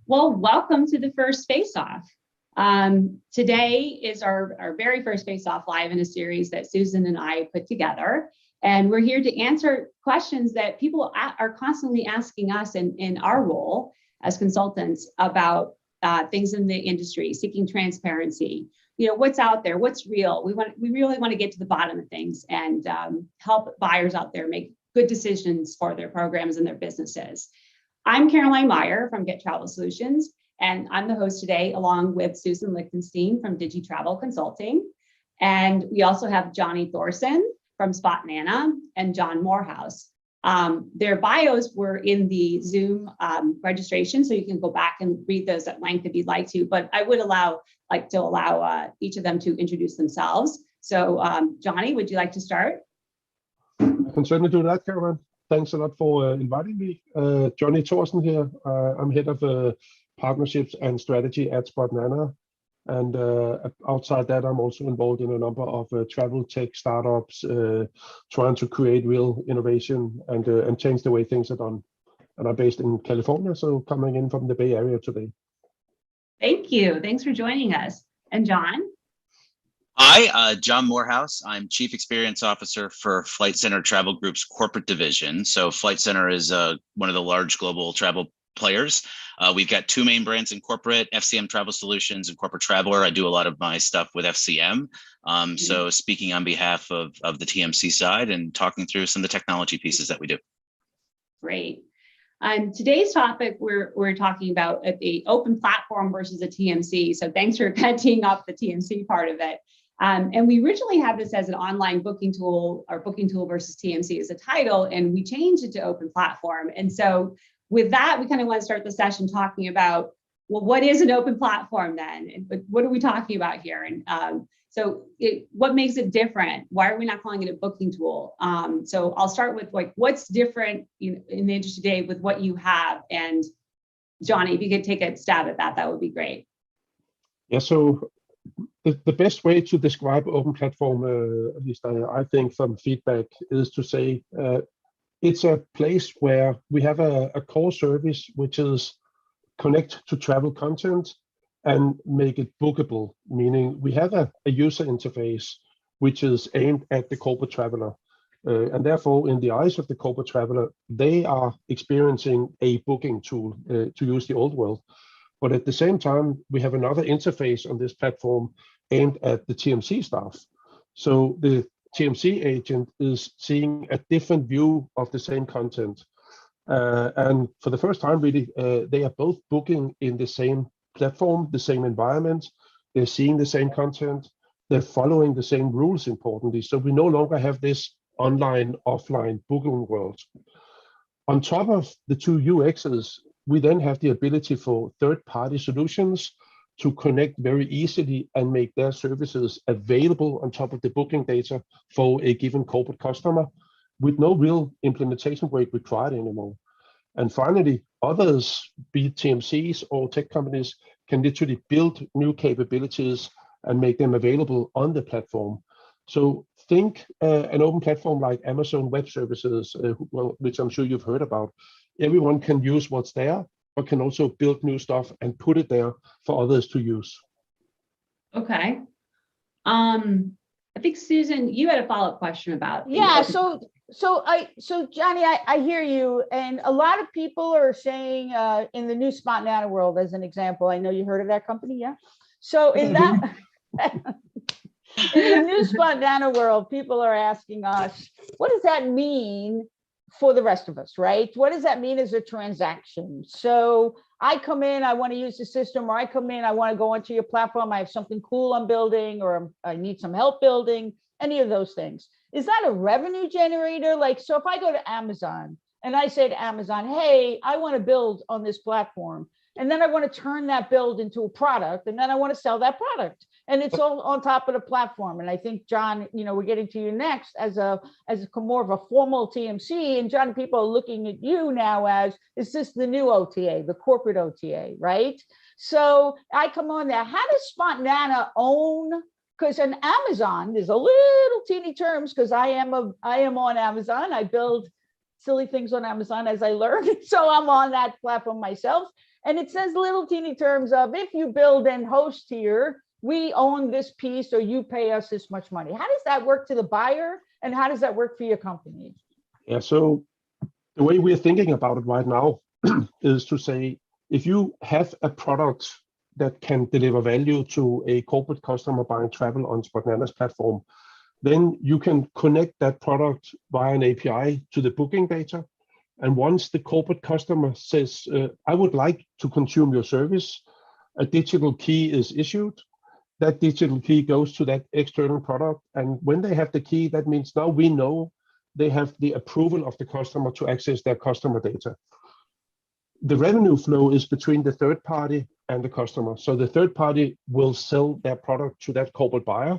Well, welcome to the first Faceoff. Today is our very first Faceoff live in a series that Susan and I put together. And we're here to answer questions that people are constantly asking us in our role as consultants about things in the industry, seeking transparency. You know, what's out there, what's real. We really want to get to the bottom of things and help buyers out there make good decisions for their programs and their businesses. I'm Caroline Meyer from Get Travel Solutions, and I'm the host today along with Susan Lichtenstein from DigiTravel Consulting. And we also have Johnny Thorson from SpotNana and John Morehouse. Their bios were in the Zoom registration, so you can go back and read those at length if you'd like to, but I would like to allow each of them to introduce themselves. So Johnny, would you like to start? I can certainly do that, Caroline. Thanks a lot for inviting me. Johnny Thorson here. I'm head of partnerships and strategy at SpotNana. And outside that, I'm also involved in a number of travel tech startups, trying to create real innovation and change the way things are done. And I'm based in California, so coming in from the Bay Area today. Thank you. Thanks for joining us. And John? Hi, John Morehouse. I'm Chief Experience Officer for Flight Centre Travel Group's corporate division. So Flight Centre is one of the large global travel players. We've got two main brands in corporate, FCM Travel Solutions and Corporate Traveler. I do a lot of my stuff with FCM. So speaking on behalf of the TMC side and talking through some of the technology pieces that we do. Great. Today's topic, we're talking about the open platform versus a TMC. So thanks for teeing up the TMC part of it. And we originally had this as an online booking tool, or booking tool versus TMC as a title, and we changed it to open platform. And so with that, we kind of want to start the session talking about, well, what is an open platform then? And what are we talking about here? And what makes it different? Why are we not calling it a booking tool? So I'll start with what's different in the industry today with what you have. And Johnny, if you could take a stab at that, that would be great. Yeah, so the best way to describe open platform, at least I think from feedback, is to say it's a place where we have a core service, which is connect to travel content and make it bookable, meaning we have a user interface which is aimed at the corporate traveler. And therefore, in the eyes of the corporate traveler, they are experiencing a booking tool, to use the old world. But at the same time, we have another interface on this platform aimed at the TMC staff. So the TMC agent is seeing a different view of the same content. And for the first time, really, they are both booking in the same platform, the same environment. They're seeing the same content. They're following the same rules, importantly. So we no longer have this online, offline booking world. On top of the two UXs, we then have the ability for third-party solutions to connect very easily and make their services available on top of the booking data for a given corporate customer with no real implementation work required anymore. And finally, others, be it TMCs or tech companies, can literally build new capabilities and make them available on the platform. So think an open platform like Amazon Web Services, which I'm sure you've heard about. Everyone can use what's there, but can also build new stuff and put it there for others to use. Okay. I think Susan, you had a follow-up question about. Yeah. So Johnny, I hear you, and a lot of people are saying in the new SpotNana world, as an example, I know you heard of that company, yeah. So in that. In the new SpotNana world, people are asking us, what does that mean for the rest of us, right? What does that mean as a transaction? So I come in, I want to use the system, or I come in, I want to go onto your platform, I have something cool I'm building, or I need some help building, any of those things. Is that a revenue generator? Like, so if I go to Amazon and I say to Amazon, hey, I want to build on this platform, and then I want to turn that build into a product, and then I want to sell that product. And it's all on top of the platform. And I think, John, we're getting to you next as more of a formal TMC. And John, people are looking at you now as, is this the new OTA, the corporate OTA, right? So I come on there. How does SpotNana own? Because on Amazon, there's a little teeny terms, because I am on Amazon. I build silly things on Amazon as I learn. So I'm on that platform myself. and it says little teeny terms of, if you build and host here, we own this piece, or you pay us this much money. How does that work to the buyer, and how does that work for your company? Yeah, so the way we're thinking about it right now is to say, if you have a product that can deliver value to a corporate customer buying travel on Spotnana's platform, then you can connect that product via an API to the booking data. And once the corporate customer says, I would like to consume your service, a digital key is issued. That digital key goes to that external product. And when they have the key, that means now we know they have the approval of the customer to access their customer data. The revenue flow is between the third party and the customer. So the third party will sell their product to that corporate buyer.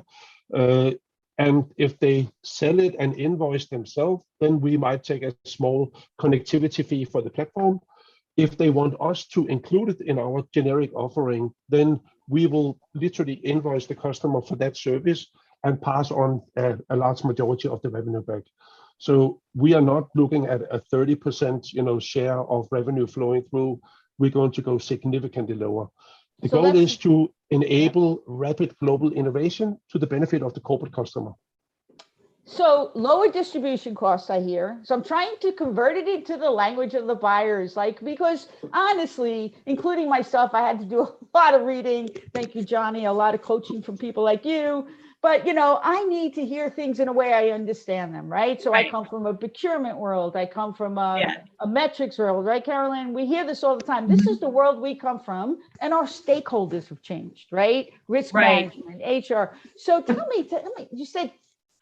And if they sell it and invoice themselves, then we might take a small connectivity fee for the platform. If they want us to include it in our generic offering, then we will literally invoice the customer for that service and pass on a large majority of the revenue back. So we are not looking at a 30% share of revenue flowing through. We're going to go significantly lower. The goal is to enable rapid global innovation to the benefit of the corporate customer. So lower distribution costs, I hear. So I'm trying to convert it into the language of the buyers, because honestly, including myself, I had to do a lot of reading. Thank you, Johnny. A lot of coaching from people like you. But, I need to hear things in a way I understand them, right? So I come from a procurement world. I come from a metrics world, right, Carolyn? We hear this all the time. This is the world we come from, and our stakeholders have changed, right? Risk management, HR. So tell me, you said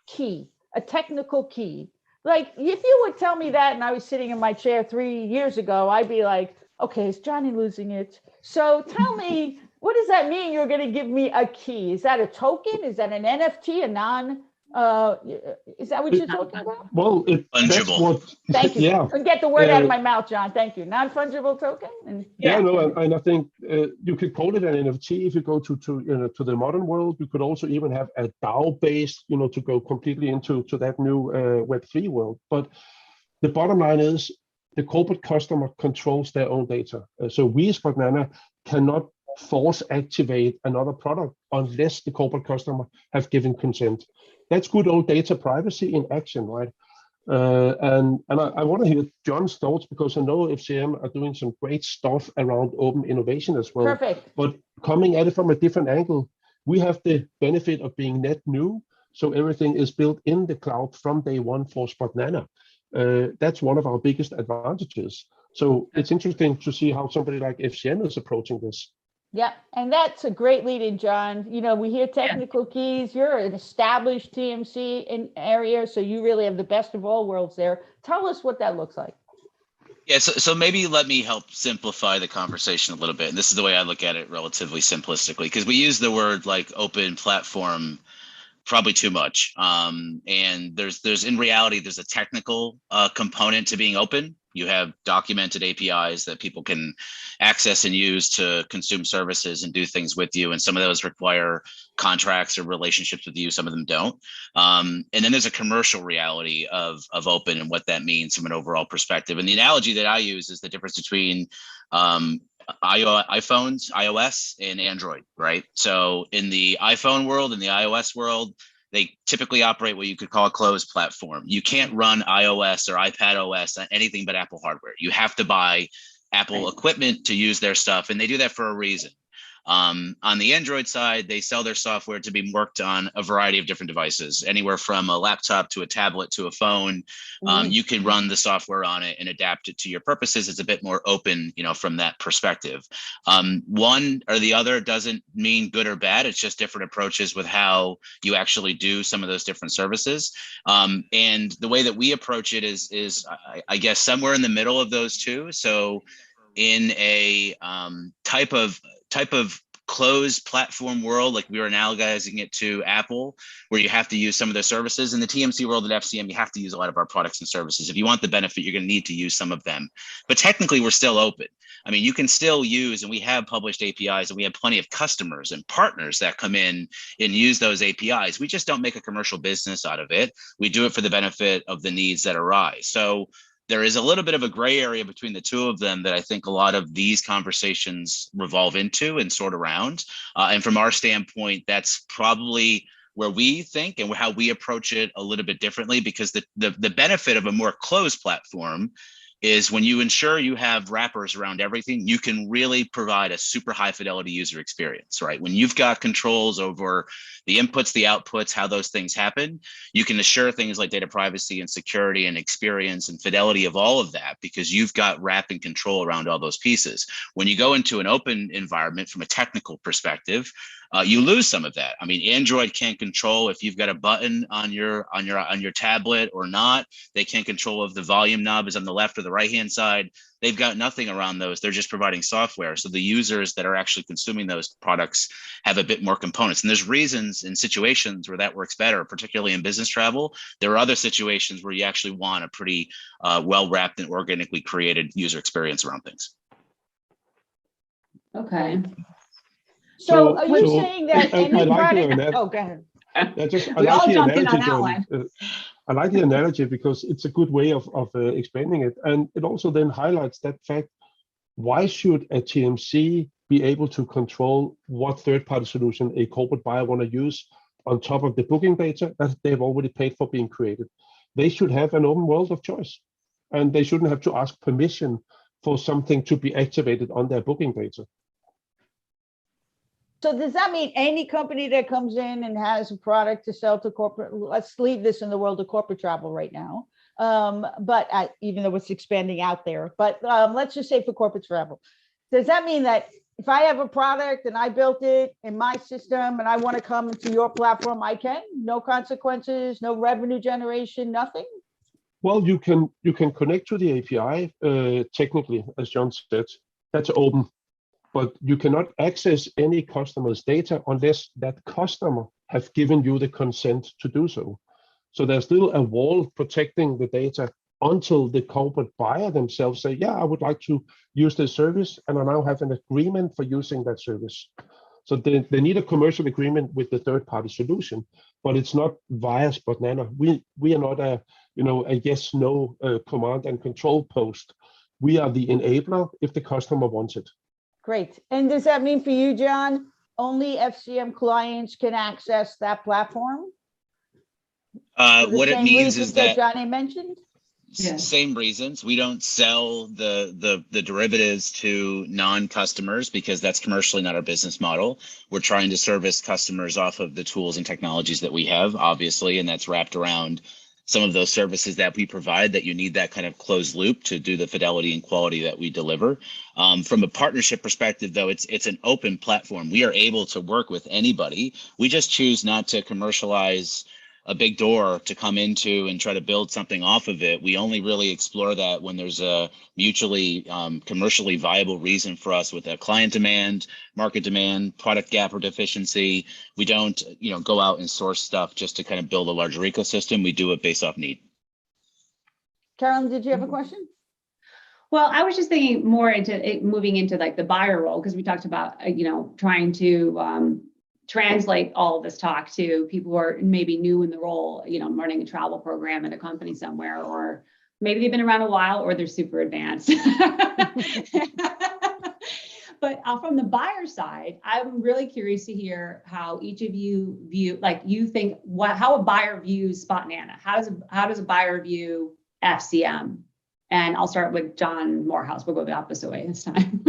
key, a technical key. Like, if you would tell me that and I was sitting in my chair 3 years ago, I'd be like, okay, is Johnny losing it? So tell me, what does that mean? You're going to give me a key? Is that a token? Is that an NFT? Is that what you're talking about? Well, fungible. Thank you. Yeah. Get the word out of my mouth, John. Thank you. Non-fungible token. And I think you could call it an NFT if you go to the modern world. You could also even have a DAO-based, to go completely into that new Web3 world. But the bottom line is the corporate customer controls their own data. So we as Spotnana cannot force activate another product unless the corporate customer have given consent. That's good old data privacy in action, right? And I want to hear John's thoughts, because I know FCM are doing some great stuff around open innovation as well. Perfect. But coming at it from a different angle, we have the benefit of being net new. So everything is built in the cloud from day one for Spotnana. That's one of our biggest advantages. So it's interesting to see how somebody like FCM is approaching this. Yeah, and that's a great lead in, John. We hear technical keys. You're an established TMC in area, so you really have the best of all worlds there. Tell us what that looks like. Yeah, so maybe let me help simplify the conversation a little bit. And this is the way I look at it relatively simplistically, because we use the word like open platform probably too much. And there's in reality, there's a technical component to being open. You have documented APIs that people can access and use to consume services and do things with you. And some of those require contracts or relationships with you. Some of them don't. And then there's a commercial reality of open and what that means from an overall perspective. And the analogy that I use is the difference between iPhones, iOS, and Android, right? So in the iPhone world, in the iOS world, they typically operate what you could call a closed platform. You can't run iOS or iPadOS on anything but Apple hardware. You have to buy Apple equipment to use their stuff, and they do that for a reason. On the Android side, they sell their software to be worked on a variety of different devices, anywhere from a laptop to a tablet to a phone. You can run the software on it and adapt it to your purposes. It's a bit more open, from that perspective. One or the other doesn't mean good or bad. It's just different approaches with how you actually do some of those different services. And the way that we approach it is I guess somewhere in the middle of those two. So in a type of closed platform world, like we were analogizing it to Apple, where you have to use some of their services. In the TMC world at FCM, you have to use a lot of our products and services. If you want the benefit, you're going to need to use some of them. But technically, we're still open. I mean, you can still use, and we have published APIs, and we have plenty of customers and partners that come in and use those APIs. We just don't make a commercial business out of it. We do it for the benefit of the needs that arise. So there is a little bit of a gray area between the two of them that I think a lot of these conversations revolve into and sort around. And from our standpoint, that's probably where we think and how we approach it a little bit differently, because the benefit of a more closed platform is when you ensure you have wrappers around everything, you can really provide a super high fidelity user experience, right? When you've got controls over the inputs, the outputs, how those things happen, you can assure things like data privacy and security and experience and fidelity of all of that, because you've got wrap and control around all those pieces. When you go into an open environment from a technical perspective, you lose some of that. I mean, Android can't control if you've got a button on your tablet or not. They can't control if the volume knob is on the left or the right hand side. They've got nothing around those. They're just providing software. So the users that are actually consuming those products have a bit more components. And there's reasons and situations where that works better, particularly in business travel. There are other situations where you actually want a pretty well wrapped and organically created user experience around things. Okay. So are you saying that any product? Oh, go ahead. We all jumped in on that one. I like the analogy because it's a good way of explaining it. And it also then highlights that fact, why should a TMC be able to control what third-party solution a corporate buyer want to use on top of the booking data that they've already paid for being created? They should have an open world of choice, and they shouldn't have to ask permission for something to be activated on their booking data. So does that mean any company that comes in and has a product to sell to corporate, let's leave this in the world of corporate travel right now, but even though it's expanding out there, but let's just say for corporate travel, does that mean that if I have a product and I built it in my system and I want to come into your platform, I can? No consequences, no revenue generation, nothing? Well, you can connect to the API technically, as John said. That's open. But you cannot access any customer's data unless that customer have given you the consent to do so. So there's still a wall protecting the data until the corporate buyer themselves say, yeah, I would like to use this service, and I now have an agreement for using that service. So they need a commercial agreement with the third-party solution, but it's not via Spotnano. We are not a yes/no command and control post. We are the enabler if the customer wants it. Great. And does that mean for you, John, only FCM clients can access that platform? What it means is that Johnny mentioned? Yeah. Same reasons. We don't sell the derivatives to non-customers because that's commercially not our business model. We're trying to service customers off of the tools and technologies that we have, obviously, and that's wrapped around some of those services that we provide that you need that kind of closed loop to do the fidelity and quality that we deliver. From a partnership perspective, though, it's an open platform. We are able to work with anybody. We just choose not to commercialize a big door to come into and try to build something off of it. We only really explore that when there's a mutually commercially viable reason for us with a client demand, market demand, product gap or deficiency. We don't, go out and source stuff just to kind of build a larger ecosystem. We do it based off need. Carolyn, did you have a question? Well, I was just thinking more into it, moving into like the buyer role, because we talked about, trying to translate all of this talk to people who are maybe new in the role, running a travel program at a company somewhere, or maybe they've been around a while or they're super advanced. But from the buyer side, I'm really curious to hear how each of you view, how a buyer views Spotnano. How does a buyer view FCM? And I'll start with John Morehouse. We'll go the opposite way this time.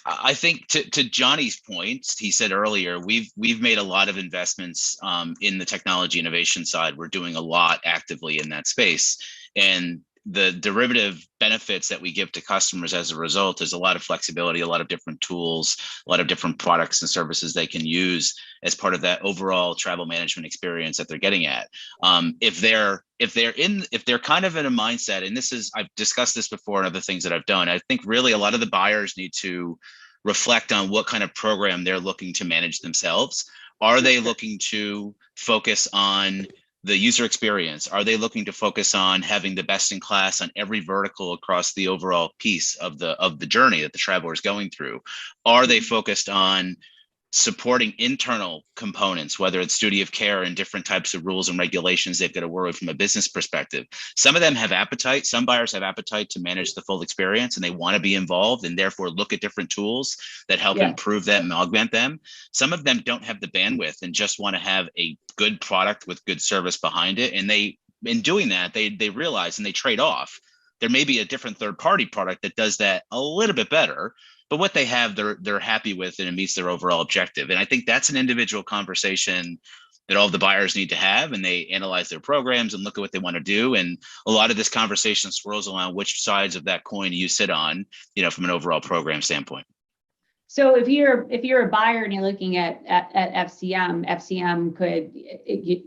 I think to Johnny's point, he said earlier, we've made a lot of investments in the technology innovation side. We're doing a lot actively in that space. And the derivative benefits that we give to customers as a result is a lot of flexibility, a lot of different tools, a lot of different products and services they can use as part of that overall travel management experience that they're getting at. If they're kind of in a mindset, and I've discussed this before and other things that I've done, I think really a lot of the buyers need to reflect on what kind of program they're looking to manage themselves. Are they looking to focus on the user experience? Are they looking to focus on having the best in class on every vertical across the overall piece of the journey that the traveler is going through? Are they focused on supporting internal components, whether it's duty of care and different types of rules and regulations they've got to worry from a business perspective. Some of them have appetite. Some buyers have appetite to manage the full experience, and they want to be involved and therefore look at different tools that help improve them and augment them. Some of them don't have the bandwidth and just want to have a good product with good service behind it. And they, in doing that, they realize and they trade off. There may be a different third-party product that does that a little bit better, but what they have, they're happy with, and it meets their overall objective. And I think that's an individual conversation that all of the buyers need to have, and they analyze their programs and look at what they want to do. And a lot of this conversation swirls around which sides of that coin you sit on, from an overall program standpoint. So if you're a buyer and you're looking at FCM could,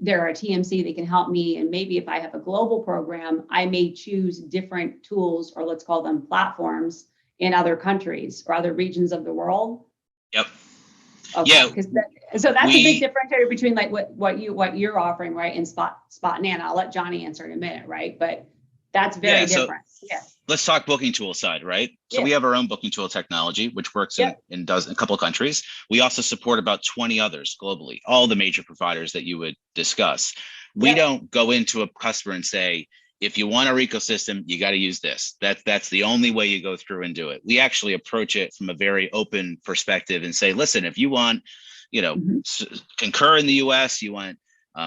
there are a TMC that can help me. And maybe if I have a global program, I may choose different tools, or let's call them platforms, in other countries or other regions of the world. Yep. Okay. Yeah. So that's a big differentiator between like what you're offering, right? And Spot and I'll let Johnny answer in a minute, right? But that's very different. Let's talk booking tool side, right? So we have our own booking tool technology, which works in a couple of countries. We also support about 20 others globally, all the major providers that you would discuss. We don't go into a customer and say, if you want our ecosystem, you got to use this. That's the only way you go through and do it. We actually approach it from a very open perspective and say, listen, if you want, Concur in the US, you want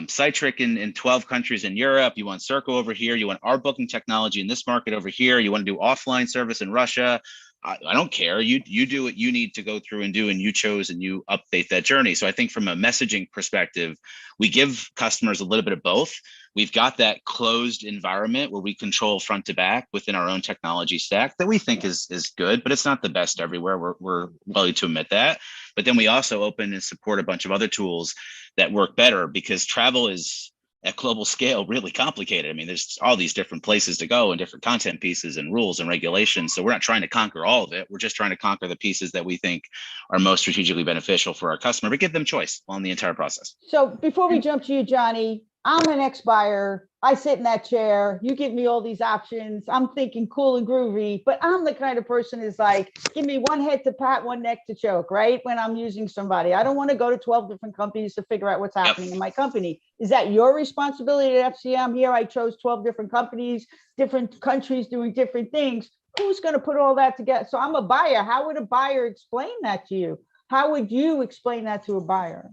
Citric in 12 countries in Europe, you want Circle over here, you want our booking technology in this market over here, you want to do offline service in Russia, I don't care. You do what you need to go through and do, and you chose and you update that journey. So I think from a messaging perspective, we give customers a little bit of both. We've got that closed environment where we control front to back within our own technology stack that we think is good, but it's not the best everywhere. We're willing to admit that. But then we also open and support a bunch of other tools that work better, because travel is at global scale really complicated. I mean, there's all these different places to go and different content pieces and rules and regulations. So we're not trying to conquer all of it. We're just trying to conquer the pieces that we think are most strategically beneficial for our customer, but give them choice on the entire process. So before we jump to you, Johnny, I'm an ex-buyer. I sit in that chair. You give me all these options. I'm thinking cool and groovy, but I'm the kind of person who's like, give me one head to pat, one neck to choke, right? When I'm using somebody, I don't want to go to 12 different companies to figure out what's happening in my company. Is that your responsibility at FCM? Here, I chose 12 different companies, different countries doing different things. Who's going to put all that together? So I'm a buyer. How would a buyer explain that to you? How would you explain that to a buyer?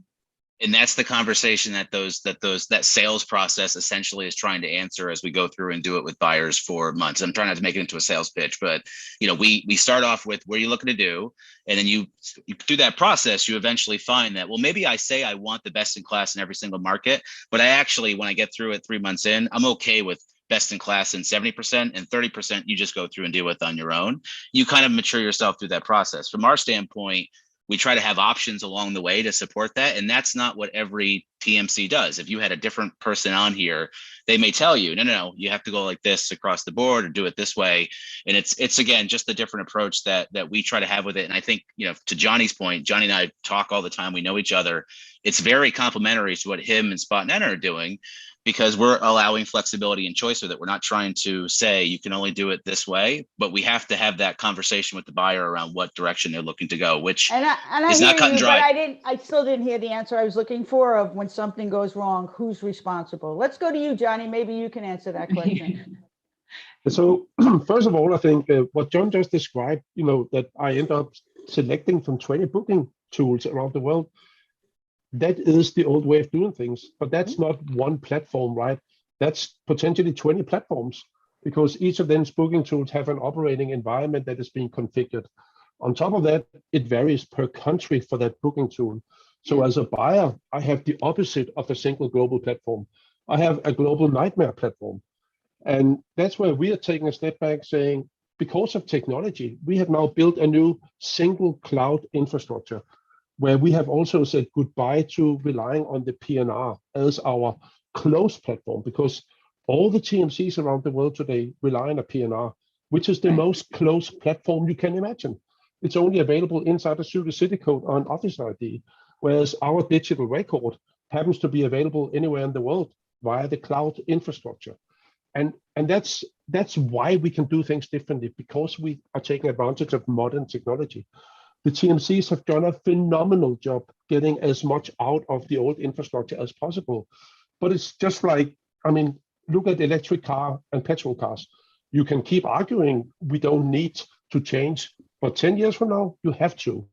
And that's the conversation that sales process essentially is trying to answer as we go through and do it with buyers for months. I'm trying not to make it into a sales pitch, but we start off with what are you looking to do, and then you through that process you eventually find that, well, maybe I say I want the best in class in every single market, but I actually, when I get through it 3 months in, I'm okay with best in class in 70%, and 30% you just go through and deal with on your own. You kind of mature yourself through that process. From our standpoint, we try to have options along the way to support that. And that's not what every TMC does. If you had a different person on here, they may tell you, no, you have to go like this across the board or do it this way. And it's again, just a different approach that we try to have with it. And I think, to Johnny's point, Johnny and I talk all the time. We know each other. It's very complementary to what him and Spot and Enter are doing, because we're allowing flexibility and choice with it. We're not trying to say you can only do it this way, but we have to have that conversation with the buyer around what direction they're looking to go, which is not cut and dry. But I still didn't hear the answer I was looking for of when something goes wrong, who's responsible? Let's go to you, Johnny. Maybe you can answer that question. So first of all, I think what John just described, that I end up selecting from 20 booking tools around the world, that is the old way of doing things, but that's not one platform, right? That's potentially 20 platforms, because each of them's booking tools have an operating environment that is being configured. On top of that, it varies per country for that booking tool. So as a buyer, I have the opposite of a single global platform. I have a global nightmare platform. And that's where we are taking a step back, saying, because of technology, we have now built a new single cloud infrastructure, where we have also said goodbye to relying on the PNR as our closed platform, because all the TMCs around the world today rely on a PNR, which is the most closed platform you can imagine. It's only available inside a Zurich City Code or an Office ID, whereas our digital record happens to be available anywhere in the world via the cloud infrastructure. And that's why we can do things differently, because we are taking advantage of modern technology. the TMCs have done a phenomenal job getting as much out of the old infrastructure as possible. But it's just like, I mean, look at electric car and petrol cars. You can keep arguing we don't need to change, but 10 years from now, you have to.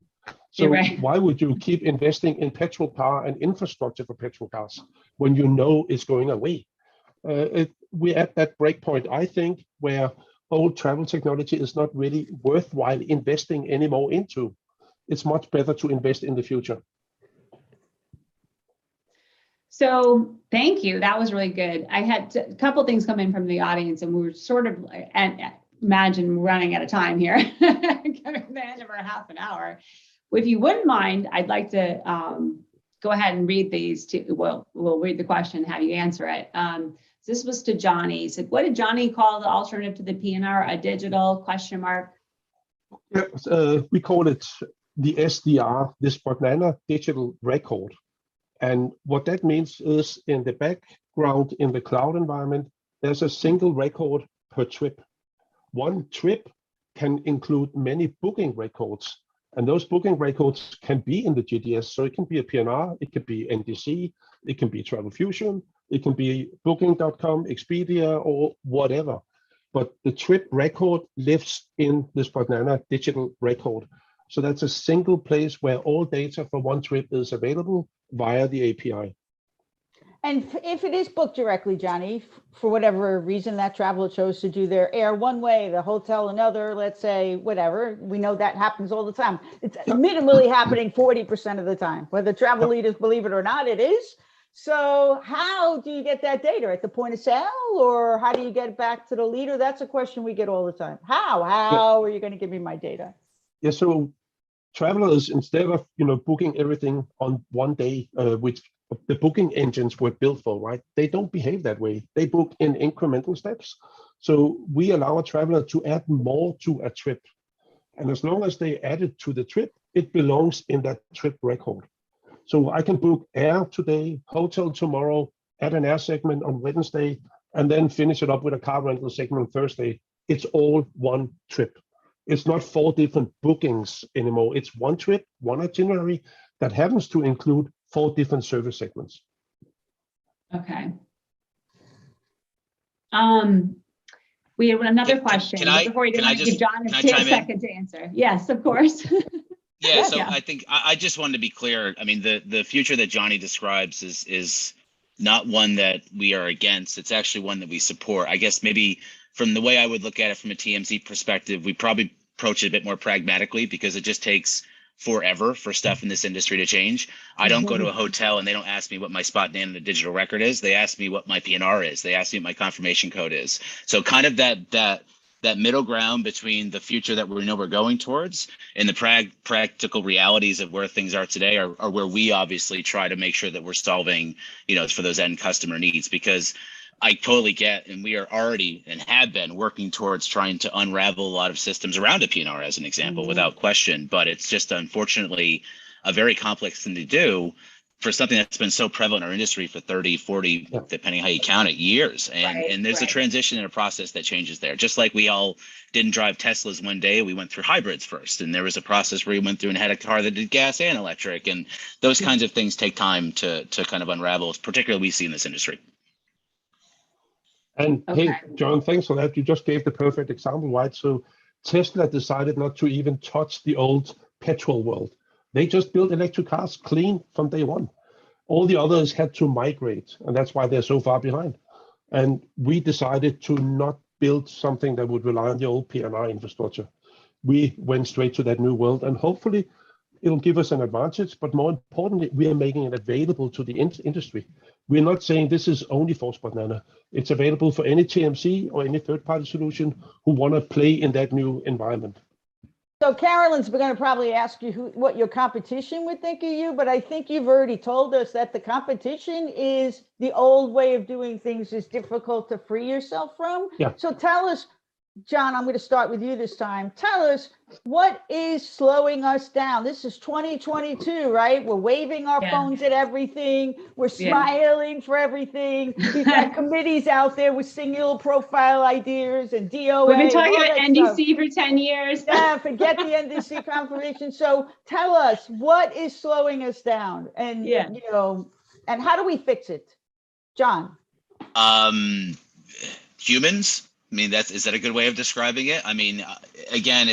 So why would you keep investing in petrol car and infrastructure for petrol cars when you know it's going away? We're at that break point, I think, where old travel technology is not really worthwhile investing anymore into. It's much better to invest in the future. So thank you. That was really good. I had a couple things come in from the audience, and we were sort of, and imagine running out of time here, coming to the end of our half an hour. If you wouldn't mind, I'd like to go ahead and read these to, well, we'll read the question, have you answer it. This was to Johnny. He said, what did Johnny call the alternative to the PNR? A digital question mark? Yeah, we call it the SDR, this banana digital record. And what that means is in the background, in the cloud environment, there's a single record per trip. One trip can include many booking records. And those booking records can be in the GDS. So it can be a PNR, it could be NDC, it can be Travel Fusion, it can be Booking.com, Expedia, or whatever. But the trip record lives in this banana digital record. So that's a single place where all data for one trip is available via the API. And if it is booked directly, Johnny, for whatever reason that traveler chose to do their air one way, the hotel another, let's say, whatever, we know that happens all the time. It's minimally happening 40% of the time, whether travel leaders believe it or not, it is. So how do you get that data at the point of sale, or how do you get it back to the leader? That's a question we get all the time. How are you going to give me my data? Yeah, so travelers, instead of booking everything on one day, which the booking engines were built for, right? They don't behave that way. They book in incremental steps. So we allow a traveler to add more to a trip. And as long as they add it to the trip, it belongs in that trip record. So I can book air today, hotel tomorrow, add an air segment on Wednesday, and then finish it up with a car rental segment on Thursday. It's all one trip. It's not 4 different bookings anymore. It's one trip, one itinerary that happens to include 4 different service segments. Okay. We have another question. Before you give John a second to answer. Yes, of course. Yeah, so I think I just wanted to be clear. I mean, the future that Johnny describes is not one that we are against. It's actually one that we support. I guess maybe from the way I would look at it from a TMC perspective, we probably approach it a bit more pragmatically because it just takes forever for stuff in this industry to change. I don't go to a hotel and they don't ask me what my spot name in the digital record is. They ask me what my PNR is. They ask me what my confirmation code is. So kind of that middle ground between the future that we know we're going towards and the practical realities of where things are today are where we obviously try to make sure that we're solving, for those end customer needs, because I totally get, and we are already and have been working towards trying to unravel a lot of systems around a PNR as an example, without question. But it's just unfortunately a very complex thing to do for something that's been so prevalent in our industry for 30, 40, depending how you count it, years. And there's a transition and a process that changes there. Just like we all didn't drive Teslas one day, we went through hybrids first. And there was a process where we went through and had a car that did gas and electric. And those kinds of things take time to kind of unravel, particularly we see in this industry. And hey, John, thanks for that. You just gave the perfect example, right? So Tesla decided not to even touch the old petrol world. They just built electric cars clean from day one. All the others had to migrate, and that's why they're so far behind. And we decided to not build something that would rely on the old PNR infrastructure. We went straight to that new world, and hopefully it'll give us an advantage, but more importantly, we are making it available to the industry. We're not saying this is only for Banana. It's available for any TMC or any third-party solution who want to play in that new environment. So Carolyn's going to probably ask you what your competition would think of you, but I think you've already told us that the competition is the old way of doing things is difficult to free yourself from. Yeah. So tell us, John, I'm going to start with you this time. Tell us, What is slowing us down? This is 2022, right? We're waving our phones at everything. We're smiling for everything. We've got committees out there with single profile ideas and DOA. We've been talking about NDC for 10 years. Yeah, forget the NDC confirmation. So tell us, what is slowing us down? And, you know, and how do we fix it? John? Humans. I mean, is that a good way of describing it? I mean, again,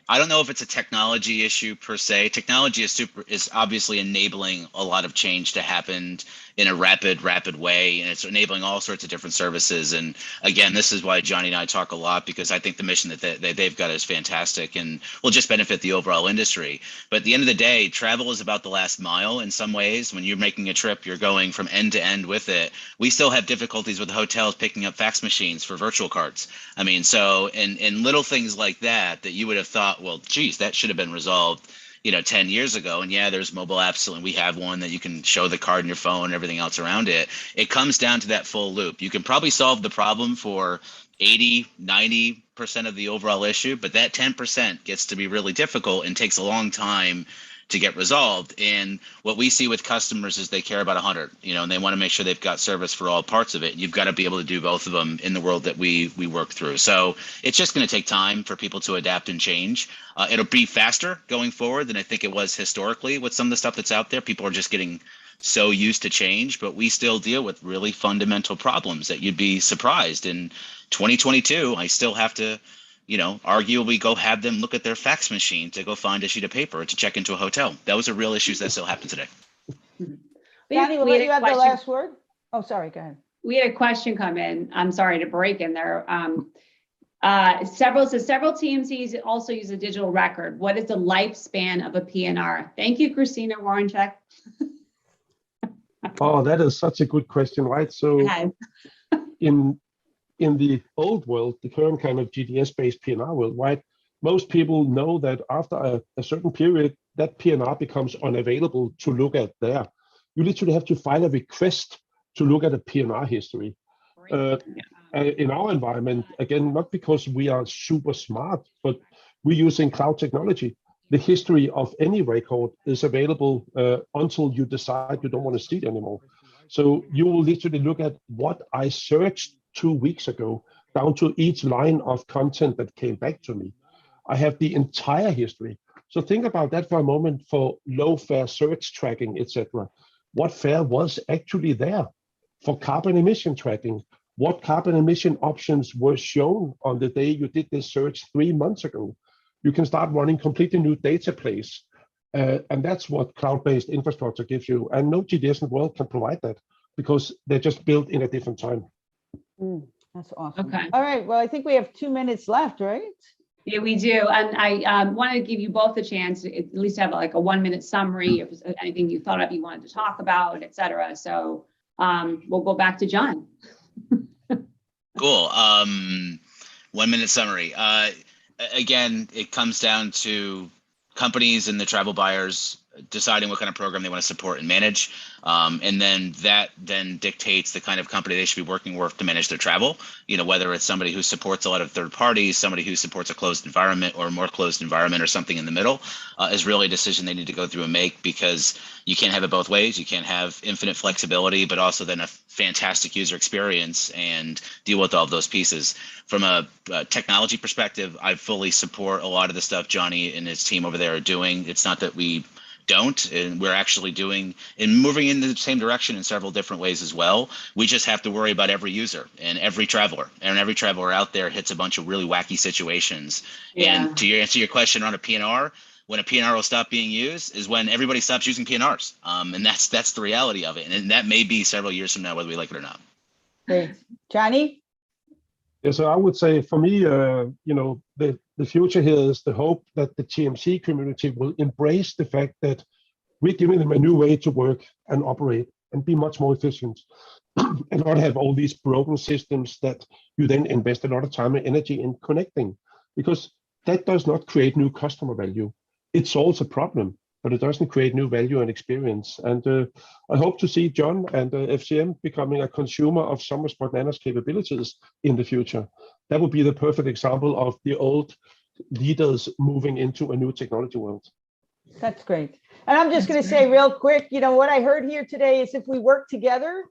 I don't know if it's a technology issue per se. Technology is obviously enabling a lot of change to happen in a rapid way, and it's enabling all sorts of different services. And again, this is why Johnny and I talk a lot, because I think the mission that they've got is fantastic and will just benefit the overall industry. But at the end of the day, travel is about the last mile in some ways. When you're making a trip, you're going from end to end with it. We still have difficulties with hotels picking up fax machines for virtual cards. I mean, so in little things like that you would have thought, well, geez, that should have been resolved, 10 years ago. And yeah, there's mobile apps, and we have one that you can show the card in your phone and everything else around it. It comes down to that full loop. You can probably solve the problem for 80, 90% of the overall issue, but that 10% gets to be really difficult and takes a long time to get resolved. And what we see with customers is they care about 100, and they want to make sure they've got service for all parts of it. You've got to be able to do both of them in the world that we work through. So it's just going to take time for people to adapt and change. It'll be faster going forward than I think it was historically with some of the stuff that's out there. People are just getting so used to change, but we still deal with really fundamental problems that you'd be surprised. In 2022, I still have to arguably go have them look at their fax machine to go find a sheet of paper to check into a hotel. Those are real issues that still happen today. Danny, will you have the last word? Oh, sorry, go ahead. We had a question come in. I'm sorry to break in there. Several TMCs also use a digital record. What is the lifespan of a PNR? Thank you, Christina Warrencheck. Oh, that is such a good question, right? So in the old world, the current kind of GDS-based PNR world, right, most people know that after a certain period, that PNR becomes unavailable to look at there. You literally have to file a request to look at a PNR history. In our environment, again, not because we are super smart, but we're using cloud technology. The history of any record is available until you decide you don't want to see it anymore. So you will literally look at what I searched 2 weeks ago, down to each line of content that came back to me. I have the entire history. So think about that for a moment for low fare search tracking, etc. What fare was actually there? For carbon emission tracking, what carbon emission options were shown on the day you did this search 3 months ago? You can start running completely new data plays. And that's what cloud-based infrastructure gives you. And no GDS in the world can provide that because they're just built in a different time. That's awesome. Okay. All right. Well, I think we have 2 minutes left, right? Yeah, we do. And I wanted to give you both a chance to at least have like a 1-minute summary if there's anything you thought of you wanted to talk about, et cetera. So we'll go back to John. Cool. 1-minute summary. Again, it comes down to companies and the travel buyers deciding what kind of program they want to support and manage. And then that dictates the kind of company they should be working with to manage their travel. Whether it's somebody who supports a lot of third parties, somebody who supports a closed environment or a more closed environment or something in the middle is really a decision they need to go through and make, because you can't have it both ways. You can't have infinite flexibility, but also then a fantastic user experience and deal with all of those pieces. From a technology perspective, I fully support a lot of the stuff Johnny and his team over there are doing. It's not that we don't, and we're actually doing and moving in the same direction in several different ways as well. We just have to worry about every user and every traveler, and every traveler out there hits a bunch of really wacky situations. Yeah. And to answer your question on a PNR, when a PNR will stop being used is when everybody stops using PNRs. And that's the reality of it. And that may be several years from now, whether we like it or not. Great. Johnny? Yeah, so I would say for me, the future here is the hope that the TMC community will embrace the fact that we're giving them a new way to work and operate and be much more efficient and not have all these broken systems that you then invest a lot of time and energy in connecting, because that does not create new customer value. It solves a problem, but it doesn't create new value and experience. And I hope to see John and FCM becoming a consumer of SummerSport Nano's capabilities in the future. That would be the perfect example of the old leaders moving into a new technology world. That's great. And I'm just going to say real quick, what I heard here today is if we work together,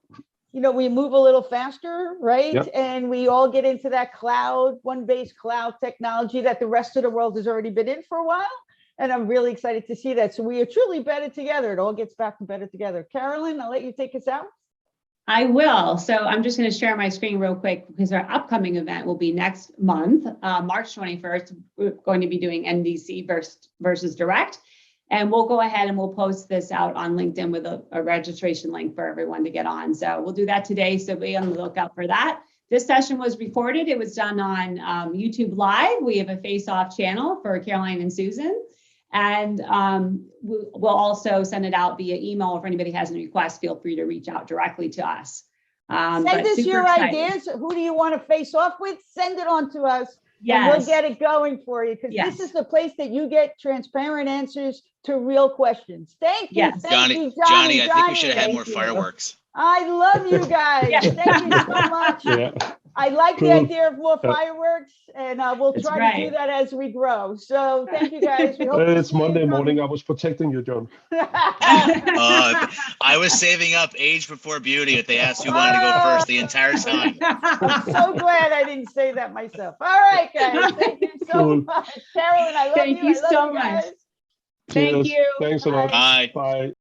we move a little faster, right? Yep. And we all get into that cloud, one-based cloud technology that the rest of the world has already been in for a while. And I'm really excited to see that. So we are truly better together. It all gets back to better together. Carolyn, I'll let you take us out. I will. So I'm just going to share my screen real quick because our upcoming event will be next month, March 21st. We're going to be doing NDC versus direct. And we'll go ahead and we'll post this out on LinkedIn with a registration link for everyone to get on. So we'll do that today. So be on the lookout for that. This session was recorded. It was done on YouTube Live. We have a Faceoff channel for Caroline and Susan. And we'll also send it out via email. If anybody has any requests, feel free to reach out directly to us. Send us your ideas. Who do you want to face off with? Send it on to us. Yes. And we'll get it going for you because Yes. this is the place that you get transparent answers to real questions. Thank you. Yes. Thank you, Johnny, I think we should have had Thank more you. fireworks. I love you guys. Yeah. Thank you so much. Yeah. I like the Cool. idea of more Yeah. fireworks, and we'll That's try to do right. that as we grow. So thank you guys. We hope to It's see you Monday from- morning. I was protecting you, John. I was saving up age before beauty if they asked who wanted to go first the entire time. I'm so glad I didn't say that myself. All right, guys. Thank you so Cool. much. Carolyn, I love Thank you I love so you much. guys. Thank Cheers. you. Thanks a lot. Bye. Bye.